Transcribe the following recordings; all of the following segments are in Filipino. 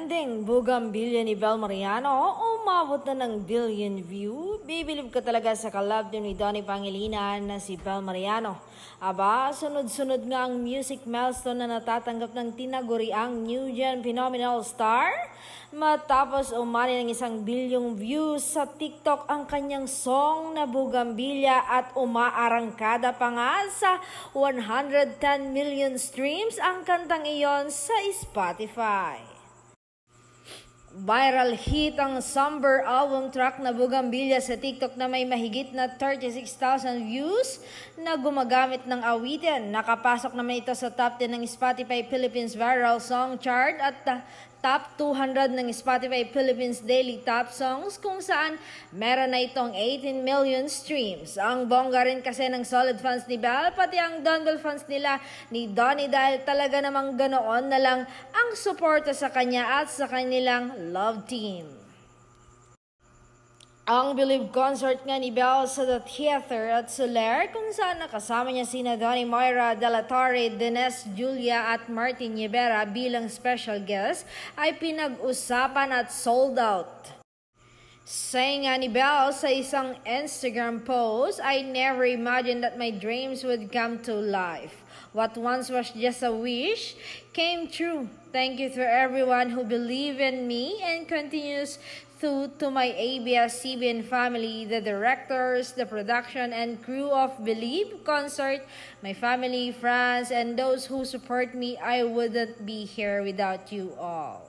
Trending Bugambilya ni Bel Mariano, umabot na ng billion view. Bibilib ka talaga sa collab ni Donnie Pangilinan na si Bel Mariano. Aba, sunod-sunod nga ang music milestone na natatanggap ng tinaguriang New Gen Phenomenal Star. Matapos umani ng 1 bilyong views sa TikTok ang kanyang song na Bugambilya at umaarangkada pa nga sa 110 million streams ang kantang iyon sa Spotify. Viral hit ang somber album track na Bugambilya sa TikTok na may mahigit na 36,000 views na gumagamit ng awitin. Nakapasok naman ito sa top 10 ng Spotify Philippines Viral Song Chart at top 200 ng Spotify Philippines Daily Top Songs kung saan meron na itong 18 million streams. Ang bongga rin kasi ng solid fans ni Bel, pati ang Donbel fans nila ni Donnie dahil talaga namang ganoon na lang ang suporta sa kanya at sa kanilang love team. Ang Believe concert nga ni Bel sa The Theater at Soler kung saan nakasama niya sina Donnie Moira de la Torre, Dines Julia at Martin Yebera bilang special guest ay pinag-usapan at sold out. Say nga ni Bel sa isang Instagram post, "I never imagined that my dreams would come to life. What once was just a wish came true. Thank you to everyone who believed in me and continues to my ABS-CBN family, the directors, the production and crew of Believe concert, my family, friends, and those who support me. I wouldn't be here without you all."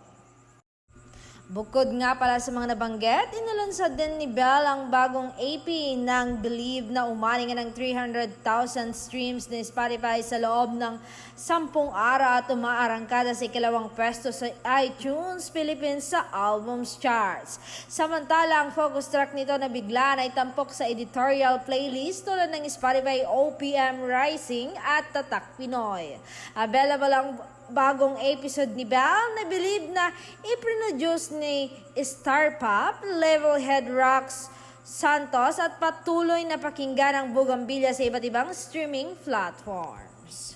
Bukod nga pala sa mga nabanggit, inalunsad din ni Bel ang bagong AP ng Believe na umani nga ng 300,000 streams ni Spotify sa loob ng 10 araw at umaarangkada sa ikalawang pwesto sa iTunes Philippines sa albums charts. Samantala, ang focus track nito na bigla na itampok sa editorial playlist tulad ng Spotify OPM Rising at Tatak Pinoy. Available ang bagong episode ni Bel na Believe na iproduce ni Star Pop, Levelhead Rocks Santos at patuloy na pakinggan ang Bugambilya sa iba't ibang streaming platforms.